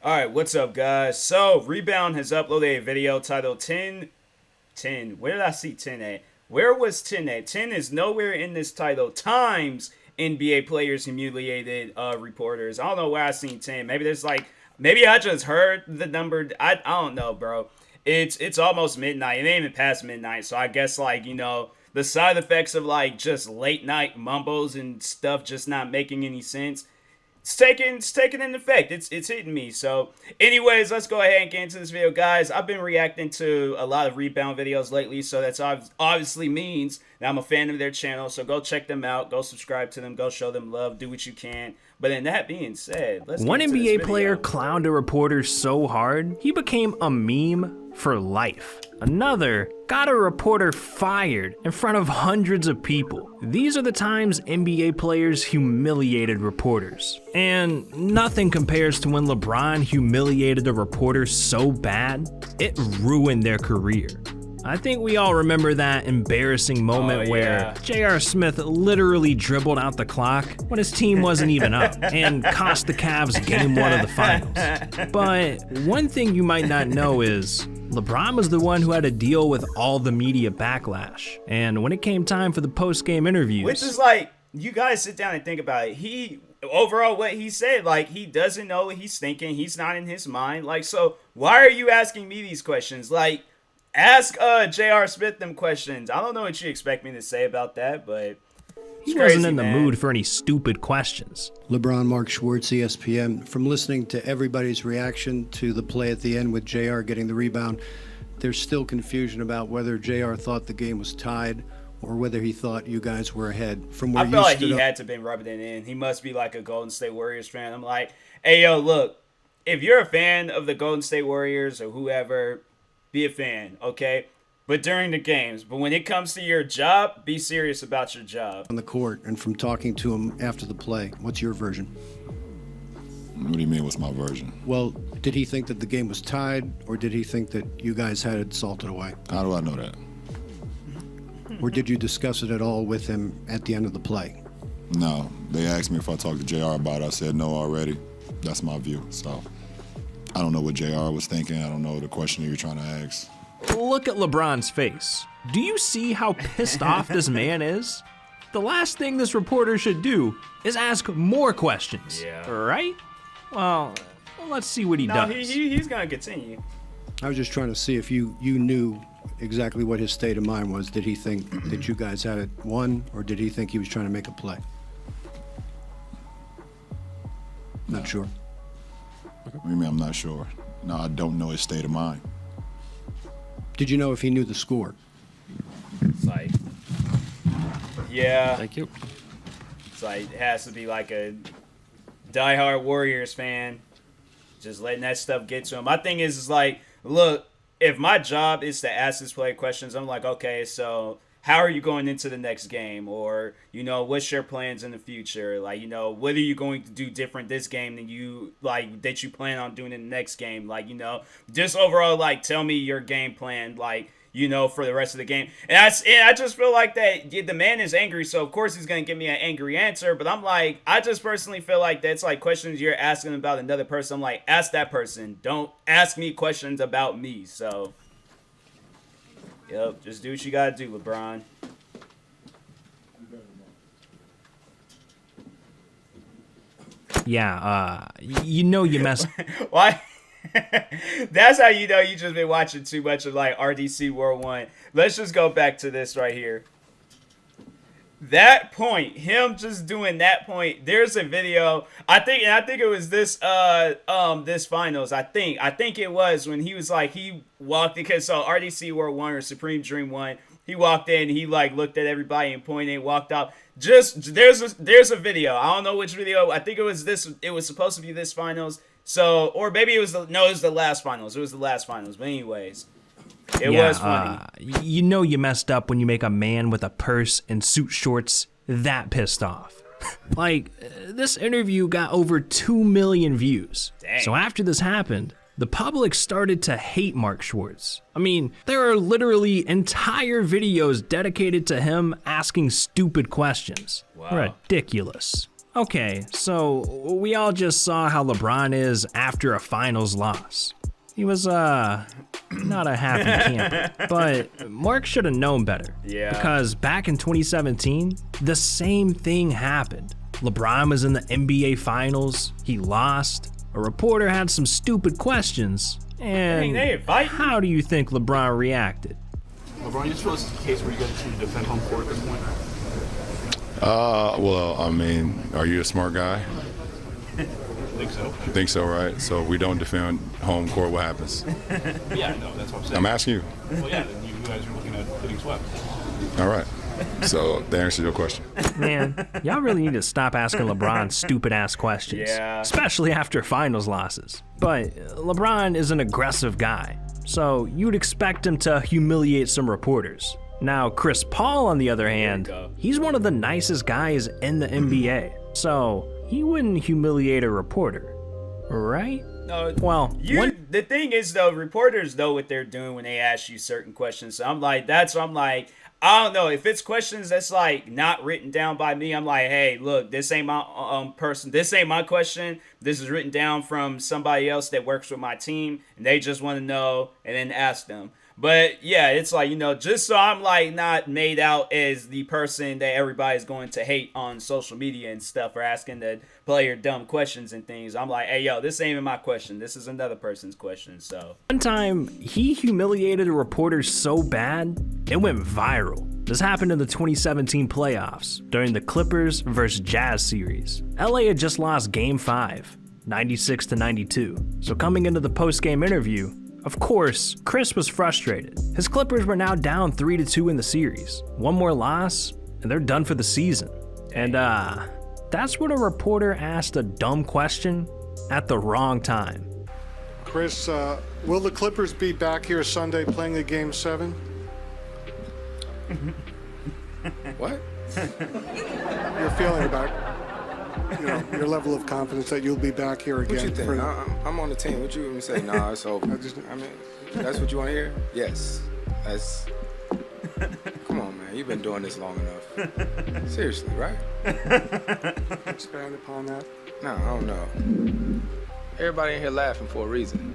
Alright, what's up, guys? So, Rebound has uploaded a video titled 10. Where did I see 10 at? Where was 10 at? 10 is nowhere in this title. Times NBA players humiliated reporters. I don't know where I seen 10. Maybe there's like, maybe I just heard the number. I don't know, bro. It's almost midnight. It ain't even past midnight. So I guess, like, you know, the side effects of like just late night mumbles and stuff just not making any sense. It's taking an effect. It's hitting me. So anyways, let's go ahead and get into this video, guys. I've been reacting to a lot of Rebound videos lately, so that's obviously means that I'm a fan of their channel. So go check them out, go subscribe to them, go show them love, do what you can. But in that being said, let's get One into this NBA video. player clowned a reporter so hard, he became a meme for life. Another got a reporter fired in front of hundreds of people. These are the times NBA players humiliated reporters. And nothing compares to when LeBron humiliated a reporter so bad, it ruined their career. I think we all remember that embarrassing moment where J.R. Smith literally dribbled out the clock when his team wasn't even up and cost the Cavs game 1 of the finals. But one thing you might not know is LeBron was the one who had to deal with all the media backlash. And when it came time for the post-game interviews, which is like, you guys sit down and think about it. Overall, what he said, like, he doesn't know what he's thinking. He's not in his mind. Like, so why are you asking me these questions? Like, ask J.R. Smith them questions. I don't know what you expect me to say about that, but he wasn't in the mood for any stupid questions. LeBron, Mark Schwartz, ESPN. From listening to everybody's reaction to the play at the end with JR getting the rebound, there's still confusion about whether JR thought the game was tied or whether he thought you guys were ahead. From where I feel like he had to been rubbing it in. He must be like a Golden State Warriors fan. I'm like, hey, yo, look, if you're a fan of the Golden State Warriors or whoever, be a fan, okay? But during the games. But when it comes to your job, be serious about your job. On the court, and from talking to him after the play, what's your version? What do you mean, what's my version? Well, did he think that the game was tied, or did he think that you guys had it salted away? How do I know that? Or did you discuss it at all with him at the end of the play? No. They asked me if I talked to JR about it. I said no already. That's my view. So I don't know what JR was thinking. I don't know the question you're trying to ask. Look at LeBron's face. Do you see how pissed off this man is? The last thing this reporter should do is ask more questions, right? Well, let's see what he does. He's gonna continue. I was just trying to see if you knew exactly what his state of mind was. Did he think that you guys had it won, or did he think he was trying to make a play? Not sure. What do you mean I'm not sure? No, I don't know his state of mind. Did you know if he knew the score? It's like, yeah. Thank you. It's like, it has to be like a diehard Warriors fan, just letting that stuff get to him. My thing is like, look, if my job is to ask this player questions, I'm like, okay, so how are you going into the next game? Or, you know, what's your plans in the future? Like, you know, what are you going to do different this game than you, like, that you plan on doing in the next game? Like, you know, just overall, like, tell me your game plan, like, you know, for the rest of the game. And I just feel like that the man is angry, so of course he's going to give me an angry answer. But I'm like, I just personally feel like that's like questions you're asking about another person. I'm like, ask that person. Don't ask me questions about me. So, yep, just do what you got to do, LeBron. Yeah, you know you messed. Why? That's how you know you just been watching too much of like RDC World 1. Let's just go back to this right here. That point, him just doing that point. There's a video. I think it was this this finals. I think it was when he was like, he walked, because so RDC World 1 or Supreme Dream 1, he walked in, he like looked at everybody and pointed and walked out. Just there's a video. I don't know which video. I think it was this. It was supposed to be this finals. So, or maybe it was it was the last finals. It was the last finals. But anyways, it was funny. You know you messed up when you make a man with a purse and suit shorts that pissed off. Like, this interview got over 2 million views. Dang. So after this happened, the public started to hate Mark Schwartz. I mean, there are literally entire videos dedicated to him asking stupid questions. Wow. Ridiculous. Okay, so we all just saw how LeBron is after a finals loss. He was, not a happy camper, but Mark should have known better. Yeah. Because back in 2017, the same thing happened. LeBron was in the NBA Finals, he lost, a reporter had some stupid questions, and how do you think LeBron reacted? LeBron, you just feel this is a case where you guys need to defend home court at this point? Well, I mean, are you a smart guy? Think so. Think so, right? So if we don't defend home court, what happens? Yeah, no, that's what I'm saying. I'm asking you. Well, yeah, then you guys are looking at getting swept. All right. So that answers your question. Man, y'all really need to stop asking LeBron stupid-ass questions. Yeah. Especially after finals losses. But LeBron is an aggressive guy, so you'd expect him to humiliate some reporters. Now, Chris Paul, on the other hand, he's one of the nicest guys in the NBA, so he wouldn't humiliate a reporter, right? No, well, the thing is, though, reporters know what they're doing when they ask you certain questions. So I'm like, I don't know, if it's questions that's like not written down by me, I'm like, hey, look, this ain't my this ain't my question. This is written down from somebody else that works with my team, and they just want to know, and then ask them. But yeah, it's like, just so I'm like not made out as the person that everybody's going to hate on social media and stuff for asking the player dumb questions and things. I'm like, hey, yo, this ain't even my question. This is another person's question. So one time he humiliated a reporter so bad it went viral. This happened in the 2017 playoffs during the Clippers vs. Jazz series. LA had just lost Game 5, 96-92. So coming into the post-game interview, of course, Chris was frustrated. His Clippers were now down 3-2 in the series. One more loss, and they're done for the season. And that's when a reporter asked a dumb question at the wrong time. Chris, will the Clippers be back here Sunday playing the Game 7? What? Your feeling about, your level of confidence that you'll be back here again. What you think? I'm on the team. What you want me to say? Nah, it's over. I mean, that's what you want to hear? Yes. Come on, man. You've been doing this long enough. Seriously, right? Expand upon that. No, I don't know. Everybody in here laughing for a reason.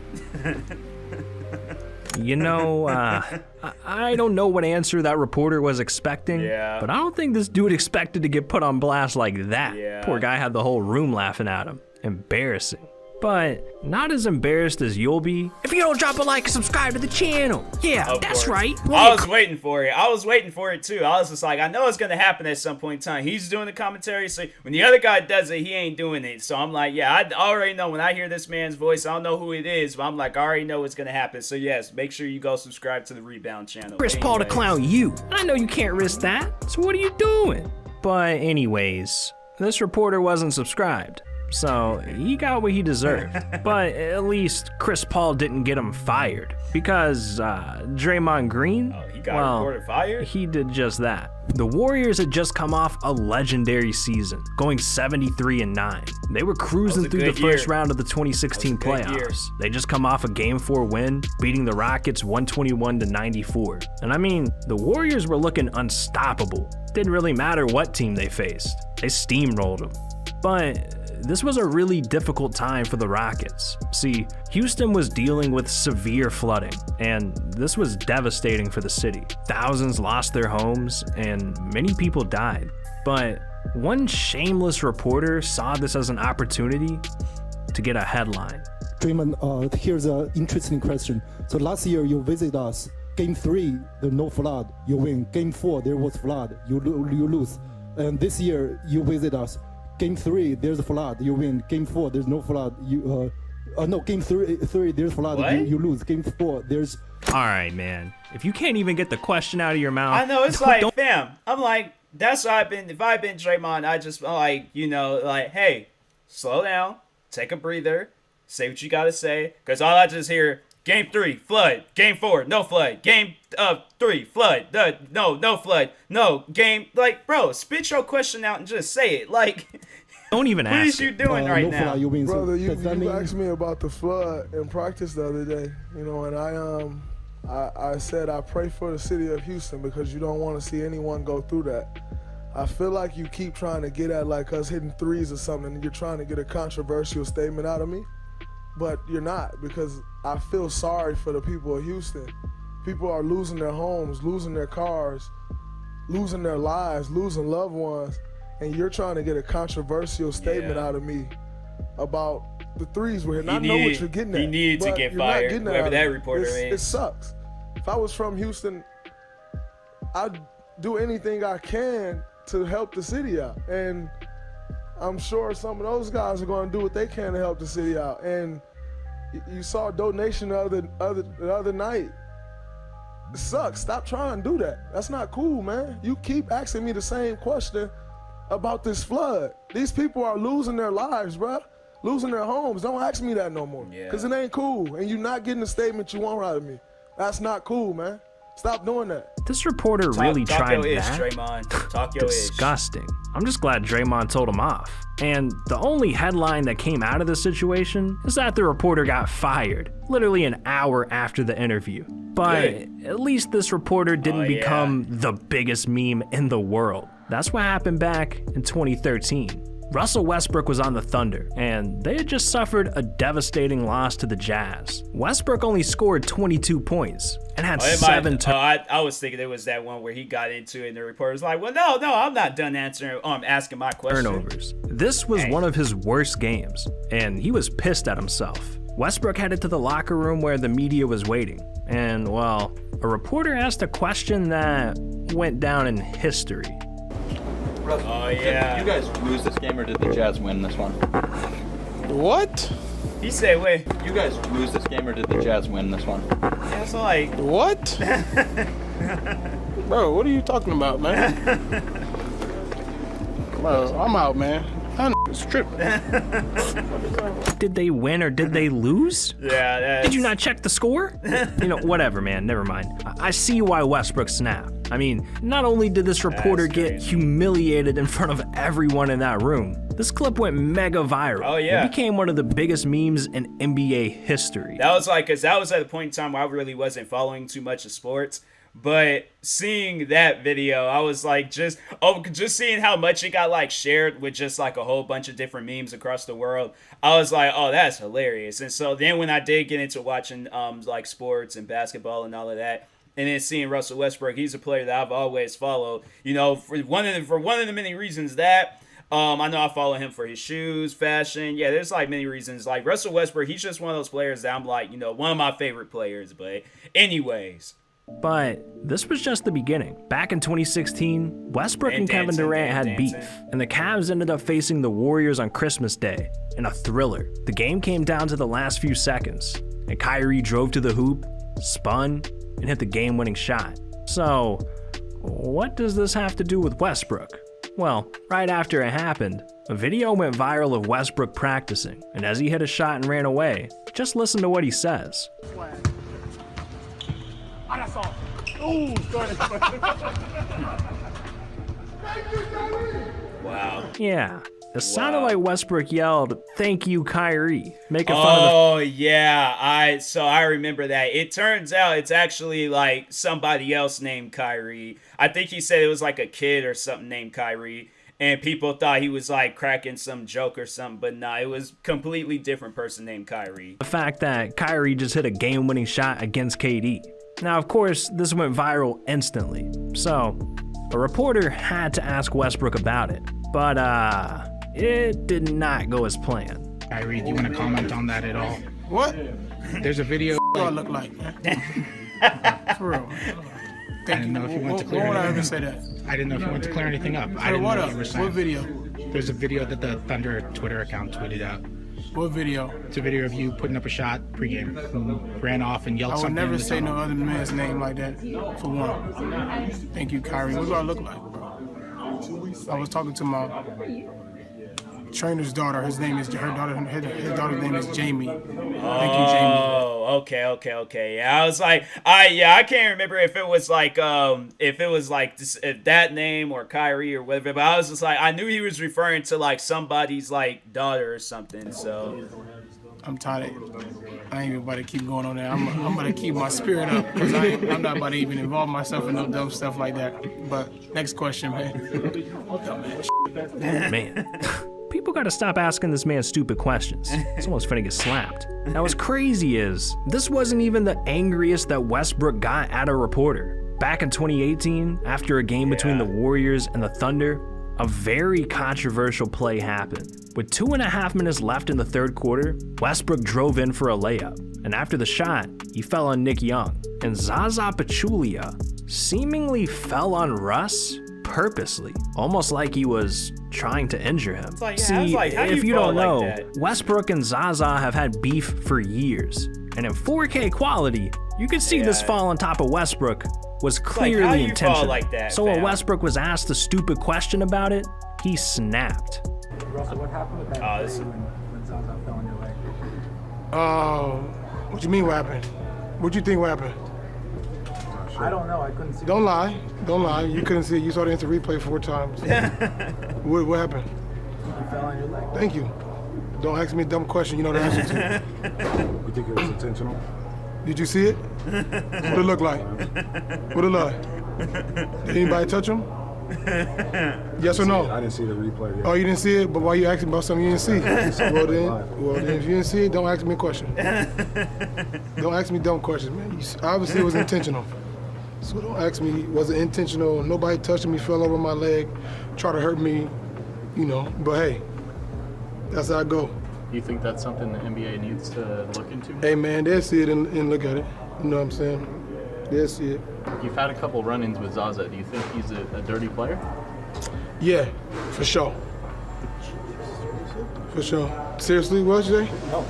I don't know what answer that reporter was expecting, but I don't think this dude expected to get put on blast like that. Yeah. Poor guy had the whole room laughing at him. Embarrassing. But not as embarrassed as you'll be if you don't drop a like and subscribe to the channel. Yeah, that's right. I was waiting for it. I was waiting for it too. I was just like, I know it's going to happen at some point in time. He's doing the commentary, so when the other guy does it, he ain't doing it. So I'm like, yeah, I already know when I hear this man's voice, I don't know who it is, but I'm like, I already know what's going to happen. So yes, make sure you go subscribe to the Rebound channel. Chris Paul to clown you. I know you can't risk that. So what are you doing? But anyways, this reporter wasn't subscribed. So he got what he deserved. But at least Chris Paul didn't get him fired. Because Draymond Green, he got reported fired? He did just that. The Warriors had just come off a legendary season, going 73-9. They were cruising through the first round of the 2016 playoffs. They just come off a Game 4 win, beating the Rockets 121-94. And I mean, the Warriors were looking unstoppable. Didn't really matter what team they faced. They steamrolled them. But this was a really difficult time for the Rockets. See, Houston was dealing with severe flooding, and this was devastating for the city. Thousands lost their homes, and many people died. But one shameless reporter saw this as an opportunity to get a headline. Draymond, here's an interesting question. So last year you visit us. Game 3, there's no flood, you win. Game 4, there was flood, you lose. And this year you visit us. Game 3, there's a flood, you win. Game 4, there's no flood. Game 3, there's flood, you lose. Game 4, there's. All right, man. If you can't even get the question out of your mouth, I know it's like, fam. I'm like, that's how I've been. If I've been Draymond, I just like, hey, slow down, take a breather, say what you gotta say, because all I just hear. Game 3, flood. Game 4, no flood. Game 3, flood. No flood. No game. Like, bro, spit your question out and just say it. Like, don't even ask. What is you doing right now? Brother, you asked me about the flood in practice the other day. And I said I pray for the city of Houston because you don't want to see anyone go through that. I feel like you keep trying to get at like us hitting threes or something, and you're trying to get a controversial statement out of me, but you're not, because I feel sorry for the people of Houston. People are losing their homes, losing their cars, losing their lives, losing loved ones, and you're trying to get a controversial statement out of me about the threes we're hitting. I know what you're getting at. He needed to get fired, whoever that reporter is. It sucks. If I was from Houston, I'd do anything I can to help the city out. And I'm sure some of those guys are going to do what they can to help the city out. And you saw a donation the other night. It sucks. Stop trying to do that. That's not cool, man. You keep asking me the same question about this flood. These people are losing their lives, bruh. Losing their homes. Don't ask me that no more. Because it ain't cool. And you're not getting the statement you want out of me. That's not cool, man. Stop doing that. This reporter really tried that? Draymond. Disgusting. I'm just glad Draymond told him off. And the only headline that came out of this situation is that the reporter got fired, literally an hour after the interview. But at least this reporter didn't become the biggest meme in the world. That's what happened back in 2013. Russell Westbrook was on the Thunder, and they had just suffered a devastating loss to the Jazz. Westbrook only scored 22 points and had 7 turnovers. I was thinking it was that one where he got into it, and the reporter was like, well, no, I'm not done asking my question. Turnovers. This was one of his worst games, and he was pissed at himself. Westbrook headed to the locker room where the media was waiting, and, well, a reporter asked a question that went down in history. Oh, yeah. Did you guys lose this game, or did the Jazz win this one? What? He said, wait. You guys lose this game, or did the Jazz win this one? Yeah, so like... What? Bro, what are you talking about, man? Bro, I'm out, man. It's tripping. Did they win or did they lose? Yeah. Did you not check the score? Whatever, man. Never mind. I see why Westbrook snapped. I mean, not only did this reporter get humiliated in front of everyone in that room, this clip went mega viral. Oh, yeah. It became one of the biggest memes in NBA history. That was like, because that was at a point in time where I really wasn't following too much of sports. But seeing that video, I was like, just seeing how much it got like shared with just like a whole bunch of different memes across the world, I was like, oh, that's hilarious. And so then when I did get into watching like sports and basketball and all of that, and then seeing Russell Westbrook, he's a player that I've always followed. For one of the many reasons that. I know I follow him for his shoes, fashion. Yeah, there's like many reasons. Like Russell Westbrook, he's just one of those players that I'm like, one of my favorite players. But anyways. But this was just the beginning. Back in 2016, Westbrook and Kevin Durant had beef, and the Cavs ended up facing the Warriors on Christmas Day in a thriller. The game came down to the last few seconds, and Kyrie drove to the hoop, spun, and hit the game-winning shot. So, what does this have to do with Westbrook? Well, right after it happened, a video went viral of Westbrook practicing, and as he hit a shot and ran away, just listen to what he says. Wow. Yeah. It sounded like Westbrook yelled, "Thank you, Kyrie," making fun of the... yeah. I remember that. It turns out it's actually like somebody else named Kyrie. I think he said it was like a kid or something named Kyrie. And people thought he was like cracking some joke or something, but nah, it was completely different person named Kyrie. The fact that Kyrie just hit a game-winning shot against KD. Now, of course, this went viral instantly, so a reporter had to ask Westbrook about it, but it did not go as planned. Kyrie, do you want to comment on that at all? What? There's a video. What do I look like, man? For real. I didn't know if you wanted to clear anything up. I even say that? I didn't know if you wanted to clear anything up. I didn't know what you were saying. What video? There's a video that the Thunder Twitter account tweeted out. What video? It's a video of you putting up a shot pregame. Ran off and yelled something. I would never say no other man's name like that, for one. Thank you, Kyrie. What do I look like, bro? I was talking to my trainer's daughter. His daughter's name is Jamie. Thank you, Jamie. Oh, okay. Yeah, I was like, I can't remember if it was like if that name or Kyrie or whatever, but I was just like, I knew he was referring to like somebody's like daughter or something. So I'm tired. I ain't even about to keep going on there. I'm about to keep my spirit up because I'm not about to even involve myself in no dumb stuff like that. But next question, man. Man, people gotta stop asking this man stupid questions. Someone's finna get slapped. Now what's crazy is, this wasn't even the angriest that Westbrook got at a reporter. Back in 2018, after a game between the Warriors and the Thunder, a very controversial play happened. With 2.5 minutes left in the third quarter, Westbrook drove in for a layup, and after the shot, he fell on Nick Young, and Zaza Pachulia seemingly fell on Russ purposely, almost like he was trying to injure him. Like, See, how if you don't fall know, like that? Westbrook and Zaza have had beef for years, and in 4K quality, you could see this fall on top of Westbrook was clearly how you fall intentional. like that, So when fam? Westbrook was asked a stupid question about it, he snapped. Russell, what happened with that play when Zaza fell on your leg? What you mean what happened? What you think what happened? I don't know. I couldn't see. Don't lie. Don't lie. You couldn't see it. You saw the instant replay 4 times. What happened? You fell on your leg. Thank you. Don't ask me a dumb question. You know the answer to. You think it was intentional? Did you see it? What it look like? What it look like? Did anybody touch him? Yes or no? I didn't see the replay yet. Oh, you didn't see it? But why you asking about something you didn't see? well, then, if you didn't see it, don't ask me a question. Don't ask me dumb questions, man. Obviously, it was intentional. So don't ask me, was it intentional? Nobody touched me, fell over my leg, tried to hurt me, you know. But hey, that's how I go. Do you think that's something the NBA needs to look into? Hey, man, they'll see it and look at it. You know what I'm saying? They'll see it. You've had a couple run-ins with Zaza. Do you think he's a dirty player? Yeah, for sure. For sure. Seriously, what you say? No.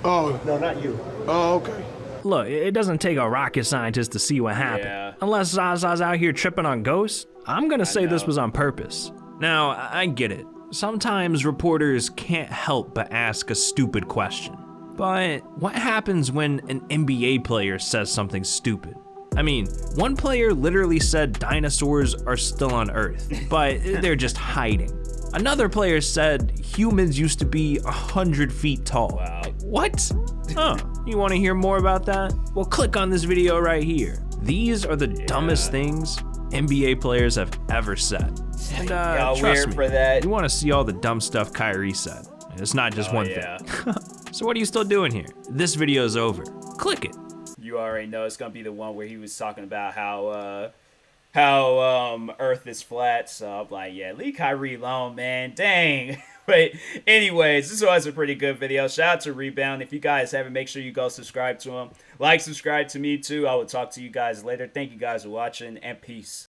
Oh. No, not you. Oh, okay. Look, it doesn't take a rocket scientist to see what happened. Yeah. Unless Zaza's out here tripping on ghosts, I'm gonna say this was on purpose. Now, I get it. Sometimes reporters can't help but ask a stupid question. But what happens when an NBA player says something stupid? I mean, one player literally said dinosaurs are still on Earth, but they're just hiding. Another player said humans used to be 100 feet tall. Wow. What? Huh, you wanna hear more about that? Well, click on this video right here. These are the dumbest things NBA players have ever said. And Y'all trust weird me, for that. you wanna see all the dumb stuff Kyrie said. It's not just one thing. So what are you still doing here? This video's over. Click it. You already know it's gonna be the one where he was talking about how Earth is flat. So I'm like, yeah, leave Kyrie alone, man. Dang. But anyways, this was a pretty good video. Shout out to Rebound. If you guys haven't, make sure you go subscribe to him. Like, subscribe to me too. I will talk to you guys later. Thank you guys for watching, and peace.